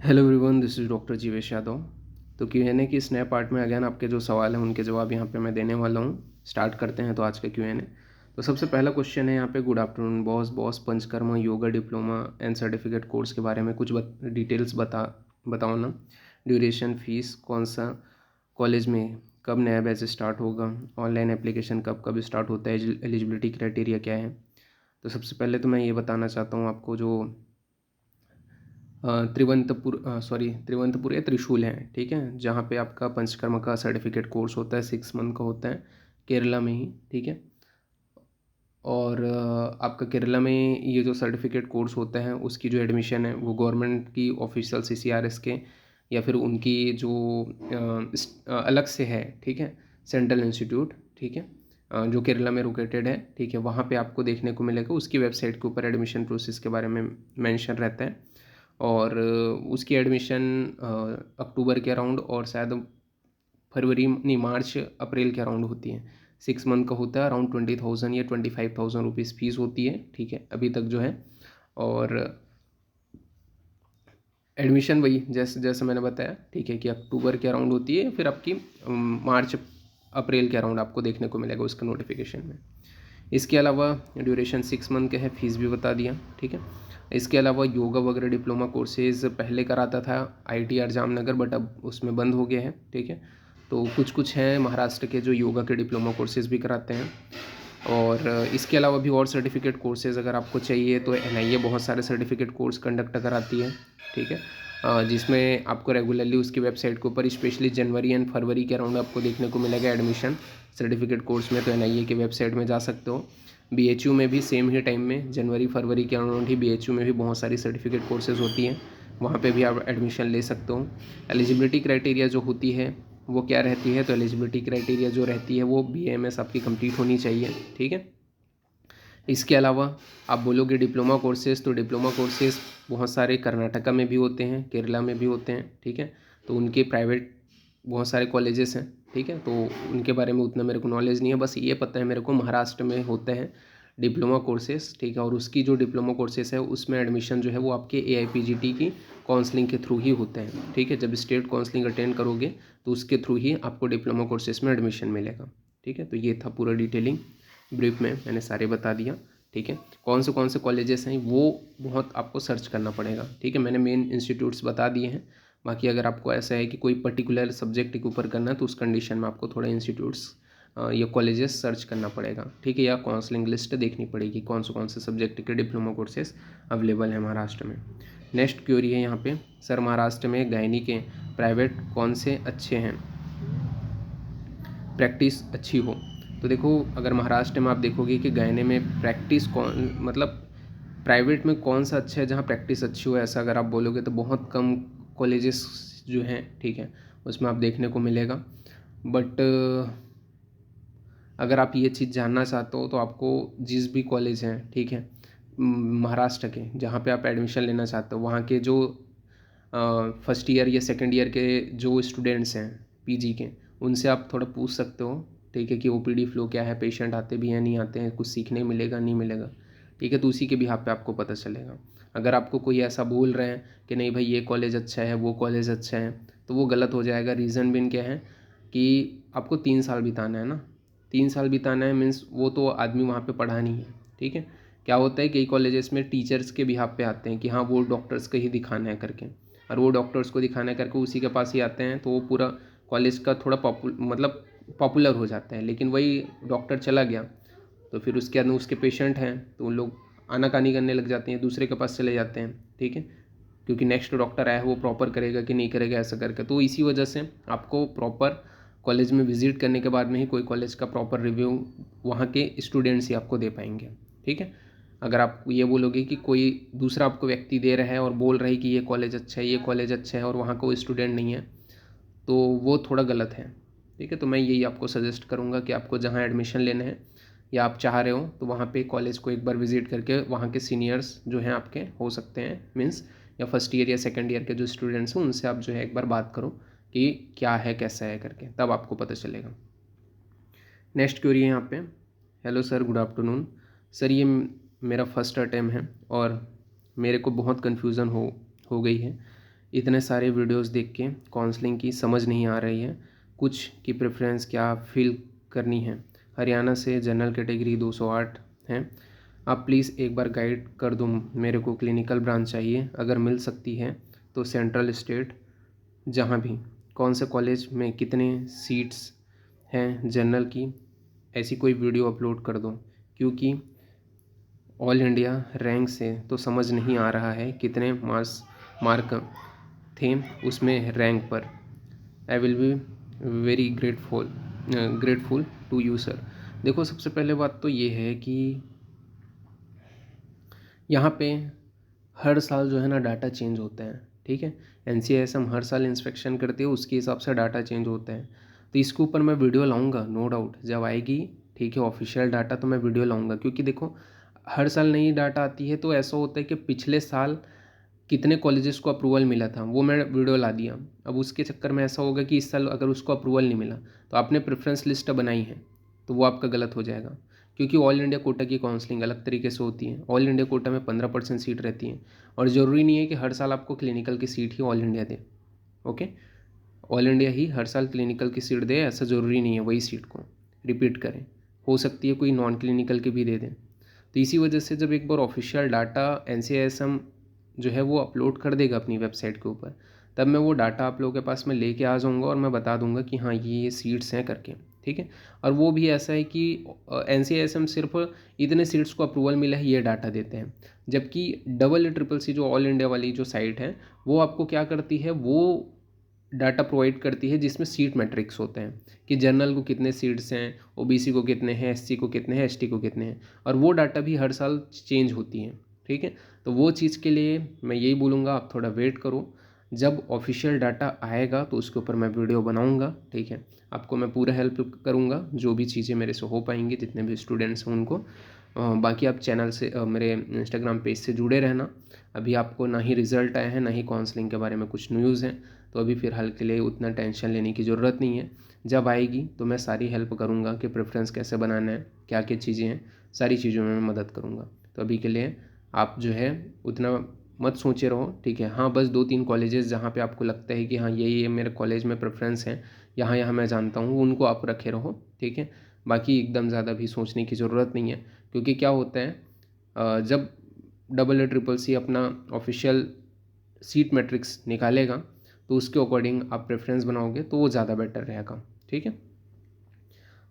Hello everyone, this is doctor Jivesh Yadav. तो Q&A की इस नए पार्ट में अगेन आपके जो सवाल हैं उनके जवाब यहाँ पे मैं देने वाला हूँ। स्टार्ट करते हैं तो आज का Q&A। तो सबसे पहला क्वेश्चन है यहाँ पे, good afternoon boss panchakarma yoga diploma and certificate course के बारे में कुछ डिटेल्स बताओ ना। ड्यूरेशन, फीस, कौन सा कॉलेज में, कब नया बैच स्टार्ट होगा, ऑनलाइन एप्लीकेशन कब कब स्टार्ट होता है, एलिजिबिलिटी क्राइटेरिया क्या है। तो सबसे पहले तो मैं ये बताना चाहता हूँ आपको, जो त्रिवंतपुर या त्रिशूल है, ठीक है, जहाँ पे आपका पंचकर्मा का सर्टिफिकेट कोर्स होता है, 6 मंथ का होता है, केरला में ही, ठीक है। और आपका केरला में ये जो सर्टिफिकेट कोर्स होता है उसकी जो एडमिशन है वो गवर्नमेंट की ऑफिशियल CCRS के या फिर उनकी जो अलग से है, ठीक है, सेंट्रल इंस्टीट्यूट, ठीक है, जो केरला में लोकेटेड है, ठीक है, वहाँ पे आपको देखने को मिलेगा। उसकी वेबसाइट के ऊपर एडमिशन प्रोसेस के बारे में मेंशन रहता है। और उसकी एडमिशन अक्टूबर के अराउंड और शायद फरवरी नहीं, मार्च अप्रैल के अराउंड होती है। 6 मंथ का होता है, अराउंड 20,000 या 25,000 रुपीज़ फीस होती है, ठीक है, अभी तक जो है। और एडमिशन वही जैसे जैसे मैंने बताया, ठीक है, कि अक्टूबर के अराउंड होती है, फिर आपकी मार्च अप्रैल के अराउंड आपको देखने को मिलेगा उसका नोटिफिकेशन में। इसके अलावा ड्यूरेशन 6 मंथ का है, फीस भी बता दिया, ठीक है। इसके अलावा योगा वगैरह डिप्लोमा कोर्सेज़ पहले कराता था ITR जामनगर, बट अब उसमें बंद हो गए हैं, ठीक है। तो कुछ कुछ हैं महाराष्ट्र के जो योगा के डिप्लोमा कोर्सेज़ भी कराते हैं। और इसके अलावा भी और सर्टिफिकेट कोर्सेज़ अगर आपको चाहिए तो NIA बहुत सारे सर्टिफिकेट कोर्स कंडक्ट कराती है, ठीक है, जिसमें आपको रेगुलरली उसकी वेबसाइट के ऊपर स्पेशली जनवरी एंड फरवरी के अराउंड आपको देखने को मिलेगा एडमिशन सर्टिफिकेट कोर्स में। तो NIA की वेबसाइट में जा सकते हो। BHU में भी सेम ही टाइम में जनवरी फरवरी के अराउंड ही BHU में भी बहुत सारी सर्टिफिकेट कोर्सेज़ होती हैं, वहाँ पे भी आप एडमिशन ले सकते हो। एलिजिबिलिटी क्राइटेरिया जो होती है वो क्या रहती है, तो एलिजिबिलिटी क्राइटेरिया जो रहती है वो BAMS आपकी कंप्लीट होनी चाहिए, ठीक है। इसके अलावा आप बोलोगे डिप्लोमा कोर्सेज़, तो डिप्लोमा कोर्सेज़ बहुत सारे कर्नाटका में भी होते हैं, केरला में भी होते हैं, ठीक है। तो उनके प्राइवेट बहुत सारे कॉलेजेस हैं, ठीक है, तो उनके बारे में उतना मेरे को नॉलेज नहीं है, बस ये पता है मेरे को महाराष्ट्र में होते हैं डिप्लोमा कोर्सेज़, ठीक है। और उसकी जो डिप्लोमा कोर्सेज़ है उसमें एडमिशन जो है वो आपके AIPGT की काउंसलिंग के थ्रू ही होते हैं, ठीक है। जब स्टेट काउंसलिंग अटेंड करोगे तो उसके थ्रू ही आपको डिप्लोमा कोर्सेज़ में एडमिशन मिलेगा, ठीक है। तो ये था पूरा डिटेलिंग, ब्रीफ में मैंने सारे बता दिया, ठीक है। कौन से कॉलेजेस हैं वो बहुत आपको सर्च करना पड़ेगा, ठीक है। मैंने मेन इंस्टीट्यूट्स बता दिए हैं, बाकी अगर आपको ऐसा है कि कोई पर्टिकुलर सब्जेक्ट के ऊपर करना है तो उस कंडीशन में आपको थोड़ा इंस्टीट्यूट्स या कॉलेजेस सर्च करना पड़ेगा, ठीक है, या काउंसलिंग लिस्ट देखनी पड़ेगी कौन से सब्जेक्ट के डिप्लोमा कोर्सेज अवेलेबल हैं महाराष्ट्र में। नेक्स्ट क्वेरी है यहाँ पे, सर महाराष्ट्र में गायनी के प्राइवेट कौन से अच्छे हैं, प्रैक्टिस अच्छी हो। तो देखो, अगर महाराष्ट्र में आप देखोगे कि गायने में प्रैक्टिस कौन, मतलब प्राइवेट में कौन सा अच्छा है जहाँ प्रैक्टिस अच्छी हो, ऐसा अगर आप बोलोगे तो बहुत कम कॉलेजेस जो हैं, ठीक है, उसमें आप देखने को मिलेगा। बट अगर आप ये चीज़ जानना चाहते हो तो आपको जिस भी कॉलेज हैं, ठीक है, महाराष्ट्र के जहाँ पे आप एडमिशन लेना चाहते हो वहाँ के जो फर्स्ट ईयर या सेकंड ईयर के जो स्टूडेंट्स हैं PG के, उनसे आप थोड़ा पूछ सकते हो, ठीक है, कि OPD फ्लो क्या है, पेशेंट आते भी हैं नहीं आते हैं, कुछ सीखने मिलेगा नहीं मिलेगा, ठीक है। तो उसी के बिहाफ पे आपको पता चलेगा। अगर आपको कोई ऐसा बोल रहे हैं कि नहीं भाई ये कॉलेज अच्छा है वो कॉलेज अच्छा है, तो वो गलत हो जाएगा। रीज़न भी क्या है कि आपको 3 साल बिताना है ना, 3 साल बिताना है मीन्स वो तो आदमी वहाँ पे पढ़ा नहीं है, ठीक है। क्या होता है कई कॉलेजेस में टीचर्स के बिहाफ पे आते हैं कि हाँ वो डॉक्टर्स का ही दिखाना है करके, और वो डॉक्टर्स को दिखाना करके उसी के पास ही आते हैं, तो वो पूरा कॉलेज का थोड़ा मतलब पॉपुलर हो जाता है। लेकिन वही डॉक्टर चला गया तो फिर उसके बाद में उसके पेशेंट हैं तो उन लोग आनाकानी करने लग जाते हैं, दूसरे के पास चले जाते हैं, ठीक है, क्योंकि नेक्स्ट डॉक्टर आया है वो प्रॉपर करेगा कि नहीं करेगा ऐसा करके। तो इसी वजह से आपको प्रॉपर कॉलेज में विजिट करने के बाद में ही कोई कॉलेज का प्रॉपर रिव्यू वहाँ के स्टूडेंट्स ही आपको दे पाएंगे, ठीक है। अगर आप ये बोलोगे कि कोई दूसरा आपको व्यक्ति दे रहा है और बोल रहा है कि ये कॉलेज अच्छा है ये कॉलेज अच्छा है और वहाँ कोई स्टूडेंट नहीं है, तो वो थोड़ा गलत है, ठीक है। तो मैं यही आपको सजेस्ट करूँगा कि आपको जहाँ एडमिशन लेना है या आप चाह रहे हो तो वहाँ पे कॉलेज को एक बार विजिट करके वहाँ के सीनियर्स जो हैं आपके हो सकते हैं मीन्स, या फर्स्ट ईयर या सेकंड ईयर के जो स्टूडेंट्स हैं उनसे आप जो है एक बार बात करो कि क्या है कैसा है करके, तब आपको पता चलेगा। नेक्स्ट क्वेरी है यहाँ पे, hello sir good afternoon, sir ये मेरा फर्स्ट अटैम्प्ट है और मेरे को बहुत कन्फ्यूज़न हो गई है इतने सारे वीडियोस देख के काउंसलिंग की समझ नहीं आ रही है, कुछ की प्रेफरेंस क्या फिल करनी है। हरियाणा से जनरल कैटेगरी 208 है। आप प्लीज़ एक बार गाइड कर दो, मेरे को क्लिनिकल ब्रांच चाहिए, अगर मिल सकती है तो सेंट्रल स्टेट, जहाँ भी कौन से कॉलेज में कितने सीट्स हैं जनरल की, ऐसी कोई वीडियो अपलोड कर दो, क्योंकि ऑल इंडिया रैंक से तो समझ नहीं आ रहा है कितने मार्क थे उसमें रैंक पर। I will be very grateful to you sir. देखो, सबसे पहले बात तो ये है कि यहाँ पे हर साल जो है ना डाटा चेंज होता है, ठीक है। NCSM हर साल इंस्पेक्शन करती है, उसके हिसाब से डाटा चेंज होता है। तो इसके ऊपर मैं वीडियो लाऊंगा, नो डाउट, जब आएगी, ठीक है, ऑफिशियल डाटा, तो मैं वीडियो लाऊंगा। क्योंकि देखो, हर साल नई डाटा आती है तो ऐसा होता है कि पिछले साल कितने कॉलेजेस को अप्रूवल मिला था वो मैं वीडियो ला दिया। अब उसके चक्कर में ऐसा होगा कि इस साल अगर उसको अप्रूवल नहीं मिला तो आपने प्रेफरेंस लिस्ट बनाई है तो वो आपका गलत हो जाएगा। क्योंकि ऑल इंडिया कोटा की काउंसलिंग अलग तरीके से होती है। ऑल इंडिया कोटा में 15% सीट रहती है, और ज़रूरी नहीं है कि हर साल आपको क्लिनिकल की सीट ही ऑल इंडिया दे। ओके, ऑल इंडिया ही हर साल क्लिनिकल की सीट दे ऐसा ज़रूरी नहीं है, वही सीट को रिपीट करें, हो सकती है कोई नॉन क्लिनिकल के भी दे दें। तो इसी वजह से जब एक बार ऑफिशियल डाटा NCSM जो है वो अपलोड कर देगा अपनी वेबसाइट के ऊपर, तब मैं वो डाटा आप लोगों के पास में लेके आ जाऊँगा और मैं बता दूंगा कि हाँ ये सीट्स हैं करके, ठीक है। और वो भी ऐसा है कि NCSM सिर्फ इतने सीट्स को अप्रूवल मिला है ये डाटा देते हैं, जबकि EEEC जो ऑल इंडिया वाली जो साइट है वो आपको क्या करती है, वो डाटा प्रोवाइड करती है जिसमें सीट मैट्रिक्स होते हैं कि जनरल को कितने सीट्स हैं, OBC को कितने हैं, SC को कितने हैं, ST को कितने हैं, और वो डाटा भी हर साल चेंज होती है, ठीक है। तो वो चीज़ के लिए मैं यही बोलूँगा, आप थोड़ा वेट करो, जब ऑफिशियल डाटा आएगा तो उसके ऊपर मैं वीडियो बनाऊँगा, ठीक है। आपको मैं पूरा हेल्प करूँगा, जो भी चीज़ें मेरे से हो पाएंगी, जितने भी स्टूडेंट्स हैं उनको। बाकी आप चैनल से मेरे इंस्टाग्राम पेज से जुड़े रहना। अभी आपको ना ही रिज़ल्ट आए हैं, ना ही काउंसलिंग के बारे में कुछ न्यूज़ हैं, तो अभी फ़िलहाल के लिए उतना टेंशन लेने की ज़रूरत नहीं है। जब आएगी तो मैं सारी हेल्प करूँगा कि प्रेफरेंस कैसे बनाना है, क्या क्या चीज़ें हैं, सारी चीज़ों में मैं मदद करूँगा। तो अभी के लिए आप जो है उतना मत सोचे रहो, ठीक है। हाँ, बस 2-3 कॉलेजेस जहाँ पे आपको लगता है कि हाँ ये मेरे कॉलेज में प्रेफरेंस है, यहाँ यहाँ मैं जानता हूँ, उनको आप रखे रहो, ठीक है। बाकी एकदम ज़्यादा भी सोचने की ज़रूरत नहीं है, क्योंकि क्या होता है, जब EEEC अपना ऑफिशियल सीट मैट्रिक्स निकालेगा तो उसके अकॉर्डिंग आप प्रेफरेंस बनाओगे तो वो ज़्यादा बेटर रहेगा, ठीक है।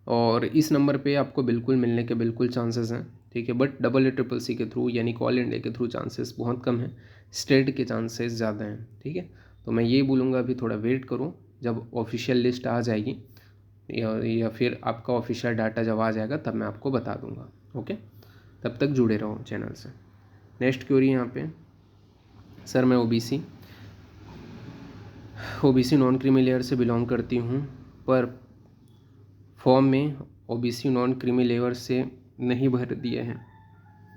और इस नंबर पे आपको बिल्कुल मिलने के बिल्कुल चांसेस हैं, ठीक है। बट EEEC के थ्रू यानी ऑल इंडिया के थ्रू चांसेस बहुत कम हैं, स्टेट के चांसेस ज़्यादा हैं, ठीक है। तो मैं ये बोलूँगा अभी थोड़ा वेट करो, जब ऑफिशियल लिस्ट आ जाएगी या फिर आपका ऑफिशियल डाटा जब आ जाएगा तब मैं आपको बता दूँगा, ओके। तब तक जुड़े रहो चैनल से। नेक्स्ट क्वेरी यहाँ पे, सर मैं ओबीसी नॉन क्रीमी लेयर से बिलोंग करती हूँ, पर फॉर्म में OBC नॉन क्रीमी लेयर से नहीं भर दिया है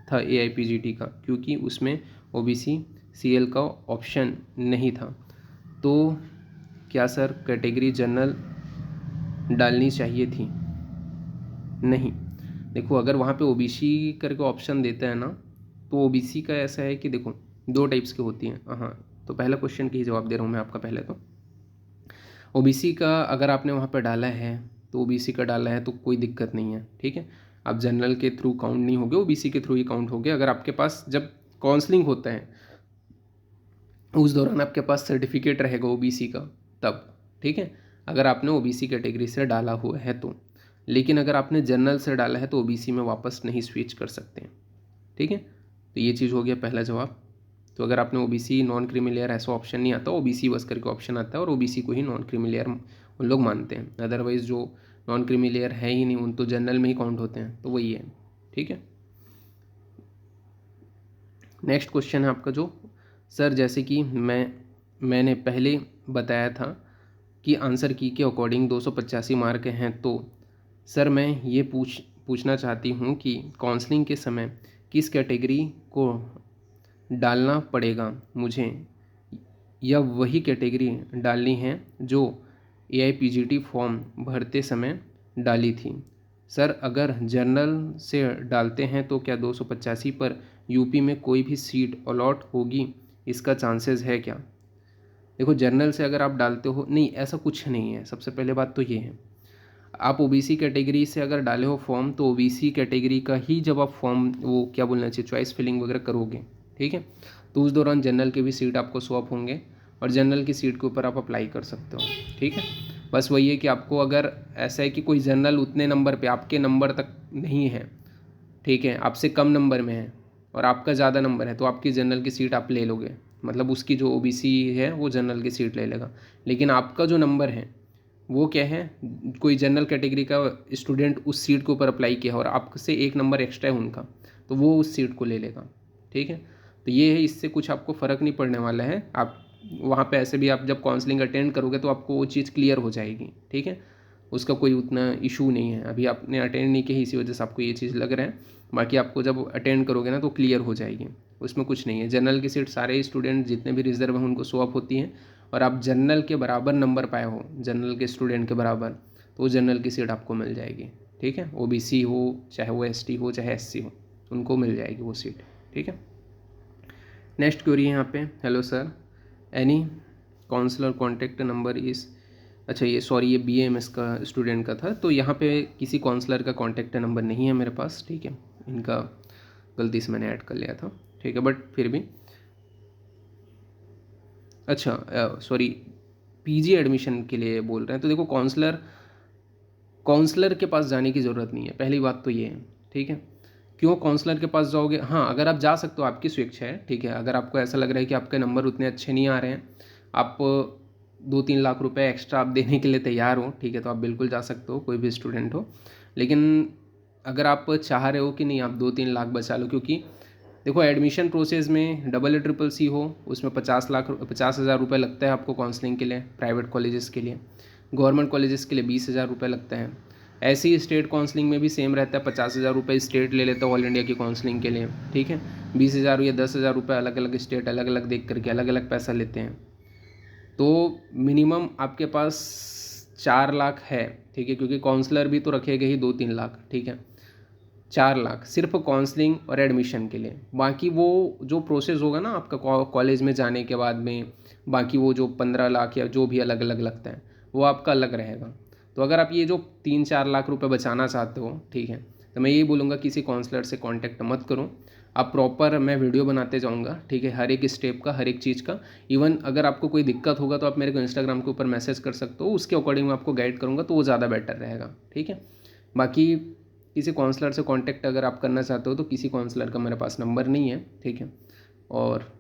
था AIPGT का, क्योंकि उसमें OBC CL का ऑप्शन नहीं था। तो क्या सर कैटेगरी जनरल डालनी चाहिए थी? नहीं, देखो, अगर वहाँ पे OBC करके ऑप्शन देता है ना, तो OBC का ऐसा है कि देखो 2 टाइप्स की होती हैं। हाँ, तो पहला क्वेश्चन की ही जवाब दे रहा हूँ मैं आपका। पहले तो OBC का अगर आपने वहाँ पर डाला है तो OBC का डाला है तो कोई दिक्कत नहीं है, ठीक है। आप जनरल के थ्रू काउंट नहीं होगे, OBC के थ्रू ही काउंट होगे। अगर आपके पास जब काउंसलिंग होता है उस दौरान आपके पास सर्टिफिकेट रहेगा OBC का, तब, ठीक है, अगर आपने OBC कैटेगरी से डाला हुआ है तो। लेकिन अगर आपने जनरल से डाला है तो OBC में वापस नहीं स्विच कर सकते हैं, ठीक है। तो ये चीज़ हो गया पहला जवाब। तो अगर आपने OBC नॉन क्रीमी लेयर ऐसा ऑप्शन नहीं आता, OBC बस करके ऑप्शन आता है और OBC को ही नॉन क्रीमी लेयर उन लोग मानते हैं। अदरवाइज़ जो नॉन क्रीमी लेयर है ही नहीं, उन तो जनरल में ही काउंट होते हैं, तो वही है, ठीक है। नेक्स्ट क्वेश्चन है आपका, जो सर जैसे कि मैंने पहले बताया था कि आंसर की के अकॉर्डिंग 285 मार्क हैं, तो सर मैं ये पूछना चाहती हूँ कि काउंसलिंग के समय किस कैटेगरी को डालना पड़ेगा मुझे, या वही कैटेगरी डालनी है जो AIPGT फॉर्म भरते समय डाली थी? सर अगर जनरल से डालते हैं तो क्या 285 पर यूपी में कोई भी सीट अलॉट होगी, इसका चांसेस है क्या? देखो जनरल से अगर आप डालते हो, नहीं ऐसा कुछ नहीं है। सबसे पहले बात तो ये है, आप ओबीसी कैटेगरी से अगर डाले हो फॉर्म तो ओबीसी कैटेगरी का ही जब आप फॉर्म वो क्या बोलना चाहिए चॉइस फिलिंग वगैरह करोगे, ठीक है, तो उस दौरान जनरल के भी सीट आपको स्वैप होंगे और जनरल की सीट के ऊपर आप अप्लाई कर सकते हो, ठीक है। बस वही है कि आपको अगर ऐसा है कि कोई जनरल उतने नंबर पे आपके नंबर तक नहीं है, ठीक है, आपसे कम नंबर में है और आपका ज़्यादा नंबर है, तो आपकी जनरल की सीट आप ले लोगे, मतलब उसकी जो ओबीसी है वो जनरल की सीट ले लेगा। लेकिन आपका जो नंबर है वो क्या है, कोई जनरल कैटेगरी का स्टूडेंट उस सीट के ऊपर अप्लाई किया और आपसे एक नंबर एक्स्ट्रा है उनका, तो वो उस सीट को ले लेगा, ठीक है। तो ये है, इससे कुछ आपको फ़र्क नहीं पड़ने वाला है। आप वहाँ पे ऐसे भी आप जब काउंसलिंग अटेंड करोगे तो आपको वो चीज़ क्लियर हो जाएगी, ठीक है। उसका कोई उतना इशू नहीं है। अभी आपने अटेंड नहीं की इसी वजह से आपको ये चीज़ लग रहा है, बाकी आपको जब अटेंड करोगे ना तो क्लियर हो जाएगी, उसमें कुछ नहीं है। जनरल की सीट सारे स्टूडेंट जितने भी रिजर्व हैं उनको स्वैप होती हैं और आप जनरल के बराबर नंबर पाए हो, जनरल के स्टूडेंट के बराबर, तो उस जनरल की सीट आपको मिल जाएगी, ठीक है। ओबीसी हो चाहे वो एसटी हो चाहे एससी हो, उनको मिल जाएगी वो सीट, ठीक है। नेक्स्ट क्वेरी है यहाँ पे, hello sir, any counsellor contact number is, अच्छा ये सॉरी ये बीएमएस का स्टूडेंट का था, तो यहाँ पे किसी काउंसलर का कॉन्टैक्ट नंबर नहीं है मेरे पास, ठीक है, इनका गलती से मैंने ऐड कर लिया था, ठीक है, बट फिर भी अच्छा सॉरी पीजी एडमिशन के लिए बोल रहे हैं, तो देखो काउंसलर के पास जाने की ज़रूरत नहीं है, पहली बात तो ये है, ठीक है। क्यों काउंसलर के पास जाओगे, हाँ अगर आप जा सकते हो, आपकी स्वेच्छा है, ठीक है। अगर आपको ऐसा लग रहा है कि आपके नंबर उतने अच्छे नहीं आ रहे हैं, आप 2-3 लाख रुपए एक्स्ट्रा आप देने के लिए तैयार हो, ठीक है, तो आप बिल्कुल जा सकते हो, कोई भी स्टूडेंट हो। लेकिन अगर आप चाह रहे हो कि नहीं आप 2-3 लाख बचा लो, क्योंकि देखो एडमिशन प्रोसेस में डबल ट्रिपल सी हो उसमें 50 हज़ार रुपये लगता है आपको काउंसलिंग के लिए, प्राइवेट कॉलेजेस के लिए। गवर्नमेंट कॉलेजेस के लिए 20 हज़ार रुपये लगता है। ऐसे ही स्टेट काउंसलिंग में भी सेम रहता है, 50 हज़ार रुपये स्टेट ले लेता है ऑल इंडिया की काउंसलिंग के लिए, ठीक है। 20 हज़ार या 10 हज़ार रुपये अलग अलग स्टेट अलग अलग देख करके अलग अलग पैसा लेते हैं। तो मिनिमम आपके पास 4 लाख है, ठीक है, क्योंकि काउंसलर भी तो रखेगा ही 2-3 लाख, ठीक है। 4 लाख सिर्फ काउंसलिंग और एडमिशन के लिए, बाकी वो जो प्रोसेस होगा ना आपका कॉलेज में जाने के बाद में, बाकी वो जो 15 लाख या जो भी अलग अलग लगता है वो आपका अलग रहेगा। तो अगर आप ये जो 3-4 लाख रुपए बचाना चाहते हो, ठीक है, तो मैं यही बोलूँगा किसी काउंसलर से कांटेक्ट मत करो। आप प्रॉपर, मैं वीडियो बनाते जाऊँगा, ठीक है, हर एक स्टेप का हर एक चीज़ का। इवन अगर आपको कोई दिक्कत होगा तो आप मेरे को इंस्टाग्राम के ऊपर मैसेज कर सकते हो, उसके अकॉर्डिंग मैं आपको गाइड करूँगा, तो वो ज़्यादा बेटर रहेगा, ठीक है। बाकी किसी काउंसलर से कांटेक्ट अगर आप करना चाहते हो तो किसी काउंसलर का मेरे पास नंबर नहीं है, ठीक है, और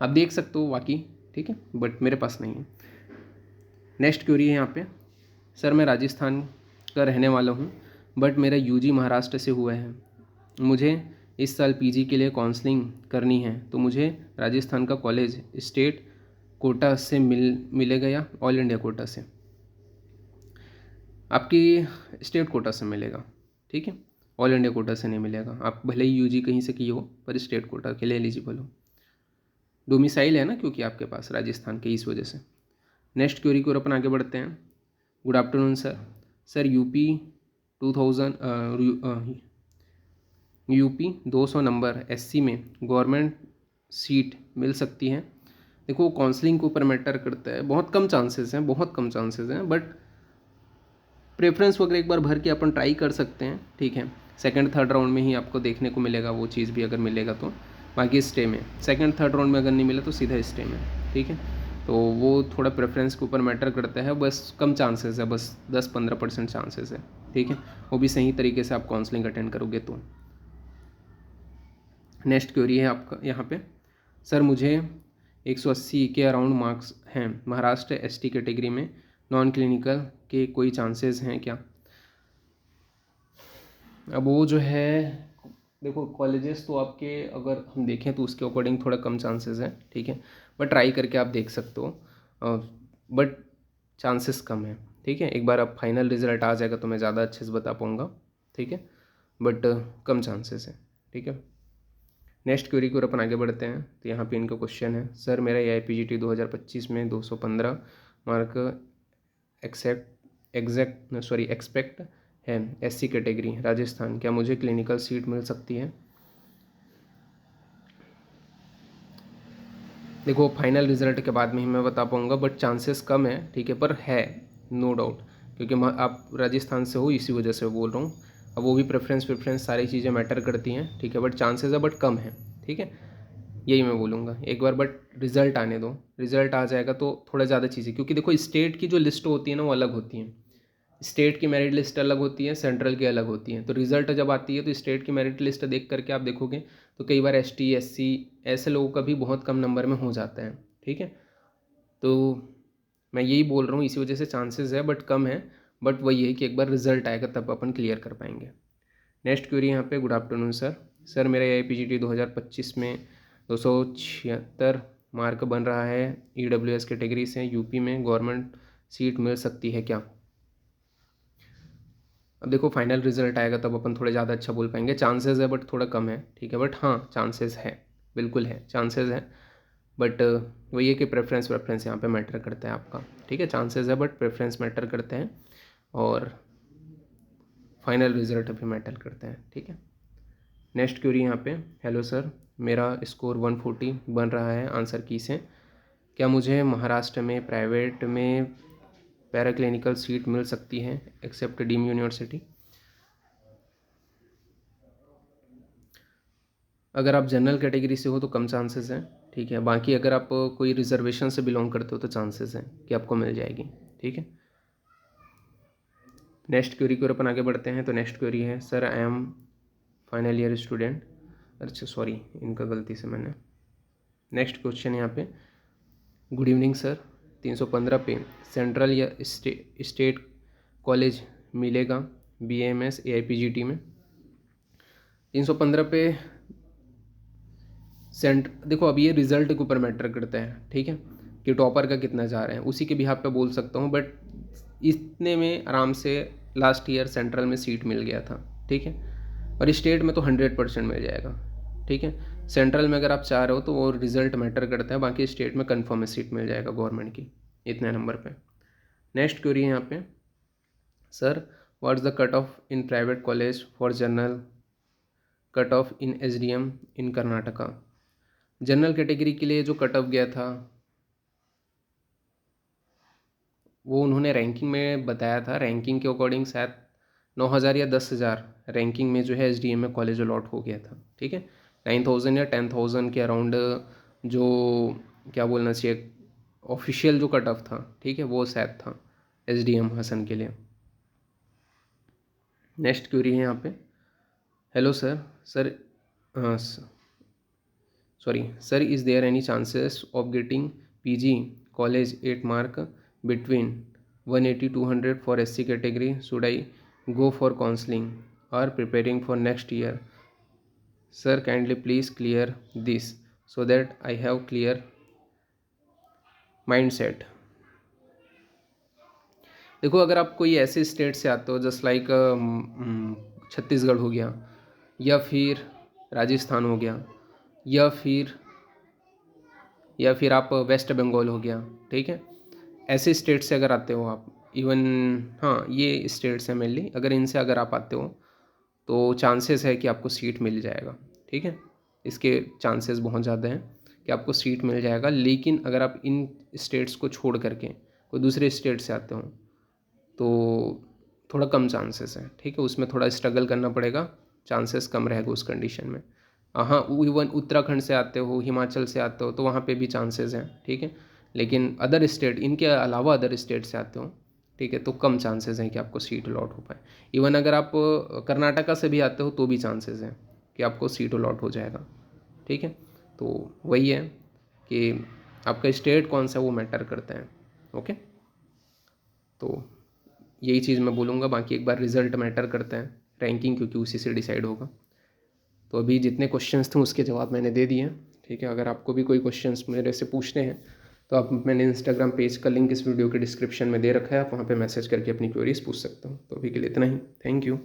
आप देख सकते हो बाकी, ठीक है, बट मेरे पास नहीं है। नेक्स्ट क्वेरी है यहाँ पे, सर मैं राजस्थान का रहने वाला हूँ बट मेरा यूजी महाराष्ट्र से हुआ है, मुझे इस साल पीजी के लिए काउंसलिंग करनी है, तो मुझे राजस्थान का कॉलेज स्टेट कोटा से मिलेगा या ऑल इंडिया कोटा से? आपकी स्टेट कोटा से मिलेगा, ठीक है, ऑल इंडिया कोटा से नहीं मिलेगा। आप भले ही यूजी कहीं से किए हो पर स्टेट कोटा के लिए एलिजिबल हो, डोमिसाइल है ना क्योंकि आपके पास राजस्थान के, इस वजह से। नेक्स्ट क्वेरी की ओर अपन आगे बढ़ते हैं। Good afternoon sir, sir UP 200 number SC में गवर्नमेंट सीट मिल सकती है? देखो काउंसलिंग के ऊपर मैटर करता है, बहुत कम चांसेस हैं, बहुत कम चांसेस हैं, बट प्रेफरेंस वगैरह एक बार भर के अपन ट्राई कर सकते हैं, ठीक है। सेकंड थर्ड राउंड में ही आपको देखने को मिलेगा वो चीज़ भी, अगर मिलेगा तो। बाकी स्टे में सेकंड थर्ड राउंड में अगर नहीं मिला तो सीधा स्टे में, ठीक है। तो वो थोड़ा प्रेफरेंस के ऊपर मैटर करता है, बस कम चांसेस है, बस 10-15% चांसेस है, ठीक है, वो भी सही तरीके से आप काउंसलिंग अटेंड करोगे तो। नेक्स्ट क्वेरी है आपका यहाँ पे, सर मुझे 180 के अराउंड मार्क्स हैं, महाराष्ट्र एसटी कैटेगरी में, नॉन क्लिनिकल के कोई चांसेस हैं क्या? अब वो जो है, देखो कॉलेजेस तो आपके अगर हम देखें तो उसके अकॉर्डिंग थोड़ा कम चांसेस हैं, ठीक है, बट ट्राई करके आप देख सकते हो, बट चांसेस कम है, ठीक है। एक बार अब फाइनल रिजल्ट आ जाएगा तो मैं ज़्यादा अच्छे से बता पाऊँगा, ठीक है, बट कम चांसेस है, ठीक है। नेक्स्ट क्वेरी की ओर अपन आगे बढ़ते हैं। तो यहाँ पे इनका क्वेश्चन है, सर मेरा AIPGT 2025 में 215 मार्क एक्सपेक्ट है, SC कैटेगरी राजस्थान, क्या मुझे क्लिनिकल सीट मिल सकती है? देखो फाइनल रिजल्ट के बाद में ही मैं बता पाऊँगा, बट चांसेस कम है, ठीक है, पर है नो डाउट, क्योंकि आप राजस्थान से हो इसी वजह से बोल रहा हूँ। अब वो भी प्रेफरेंस सारी चीज़ें मैटर करती हैं, ठीक है, बट चांसेस है बट कम है, ठीक है, यही मैं बोलूँगा एक बार। बट रिज़ल्ट आने दो, रिज़ल्ट आ जाएगा तो थोड़ा ज़्यादा चीज़ें, क्योंकि देखो स्टेट की जो लिस्ट होती है ना वो अलग होती है। स्टेट की मेरिट लिस्ट अलग होती है, सेंट्रल की अलग होती है। तो रिज़ल्ट जब आती है तो स्टेट की मेरिट लिस्ट देख करके आप देखोगे तो कई बार ST SC ऐसे लोगों का भी बहुत कम नंबर में हो जाता है, ठीक है। तो मैं यही बोल रहा हूँ, इसी वजह से चांसेस है बट कम है, बट वही है कि एक बार रिजल्ट आएगा तब अपन क्लियर कर पाएंगे। नेक्स्ट क्वेरी यहाँ पे, गुड आफ्टरनून सर। सर मेरा AIPGT 2025 में 276 मार्क बन रहा है, EWS कैटेगरी से, UP में गवर्नमेंट सीट मिल सकती है क्या? अब देखो फाइनल रिजल्ट आएगा तब अपन थोड़े ज़्यादा अच्छा बोल पाएंगे। चांसेस है बट थोड़ा कम है, ठीक है, बट हाँ चांसेस है, बिल्कुल है, चांसेस है, बट वही है कि प्रेफरेंस यहाँ पे मैटर करता है आपका, ठीक है। चांसेस है बट प्रेफरेंस मैटर करते हैं और फाइनल रिजल्ट भी मैटर करते हैं, ठीक है। नेक्स्ट क्वेरी यहाँ पे, हेलो सर मेरा स्कोर 140 बन रहा है, आंसर की से, क्या मुझे महाराष्ट्र में प्राइवेट में पैराक्लिनिकल सीट मिल सकती है एक्सेप्ट डीम यूनिवर्सिटी? अगर आप जनरल कैटेगरी से हो तो कम चांसेस हैं, ठीक है, बाकी अगर आप कोई रिजर्वेशन से बिलोंग करते हो तो चांसेस हैं कि आपको मिल जाएगी, ठीक है। नेक्स्ट क्वेरी की ओर अपन आगे बढ़ते हैं। तो नेक्स्ट क्वेरी है, sir I am final year student, अच्छा सॉरी इनका गलती से मैंने, नेक्स्ट क्वेश्चन यहाँ पे, गुड इवनिंग सर, 315 पे सेंट्रल या स्टेट कॉलेज मिलेगा BAMS AIPGT में? 315 पे देखो अब ये रिजल्ट के ऊपर मैटर करता है, ठीक है, कि टॉपर का कितना जा रहे हैं, उसी के बिहाफ पे बोल सकता हूँ, बट इतने में आराम से लास्ट ईयर सेंट्रल में सीट मिल गया था, ठीक है, और स्टेट में तो 100% मिल जाएगा, ठीक है। सेंट्रल में अगर आप चाह रहे हो तो वो रिजल्ट मैटर करता है, बाकी स्टेट में कन्फर्म सीट मिल जाएगा गवर्नमेंट की इतने नंबर पे। नेक्स्ट क्वेरी है यहाँ पे, sir what's the cut off in private college for general, cut off in SDM in Karnataka? General category के लिए जो कट ऑफ गया था वो उन्होंने रैंकिंग में बताया था, रैंकिंग के अकॉर्डिंग शायद 9,000 या 10,000 रैंकिंग में जो है SDM में कॉलेज अलॉट हो गया था, ठीक है। 9,000 या 10,000 के अराउंड जो क्या बोलना चाहिए ऑफिशियल जो कट ऑफ था, ठीक है, वो शायद था SDM हसन के लिए। नेक्स्ट क्वेरी है यहाँ पे, hello sir sorry sir, is there any chances of getting PG college 8 mark between 180 200 for SC category? Should I go for counseling or preparing for next year? Sir kindly please clear this so that I have clear mindset. देखो अगर आप कोई ऐसे state से आते हो just like Chhattisgarh हो गया, या फिर राजस्थान हो गया, या फिर आप वेस्ट बंगाल हो गया, ठीक है, ऐसे स्टेट से अगर आते हो आप, इवन हाँ ये स्टेट्स हैं मेनली, अगर इनसे अगर आप आते हो तो चांसेस है कि आपको सीट मिल जाएगा, ठीक है, इसके चांसेस बहुत ज़्यादा हैं कि आपको सीट मिल जाएगा। लेकिन अगर आप इन स्टेट्स को छोड़ करके कोई दूसरे स्टेट से आते हो तो थोड़ा कम चांसेस है, ठीक है, उसमें थोड़ा स्ट्रगल करना पड़ेगा, चांसेस कम रहेगा उस कंडीशन में। हाँ इवन उत्तराखंड से आते हो, हिमाचल से आते हो तो वहाँ पे भी चांसेस हैं, ठीक है, लेकिन अदर स्टेट, इनके अलावा अदर स्टेट से आते हो, ठीक है, तो कम चांसेस हैं कि आपको सीट अलॉट हो पाए। इवन अगर आप कर्नाटका से भी आते हो तो भी चांसेस हैं कि आपको सीट अलॉट हो जाएगा, ठीक है। तो वही है कि आपका स्टेट कौन सा वो मैटर करता है, ओके। तो यही चीज़ मैं बोलूँगा, बाकी एक बार रिजल्ट मैटर करता है, रैंकिंग क्योंकि उसी से डिसाइड होगा। तो अभी जितने क्वेश्चंस थे उसके जवाब मैंने दे दिए हैं, ठीक है। अगर आपको भी कोई क्वेश्चंस मेरे से पूछने हैं तो आप, मैंने इंस्टाग्राम पेज का लिंक इस वीडियो के डिस्क्रिप्शन में दे रखा है, आप वहाँ पे मैसेज करके अपनी क्वेरीज पूछ सकते हो। तो अभी के लिए इतना ही, थैंक यू।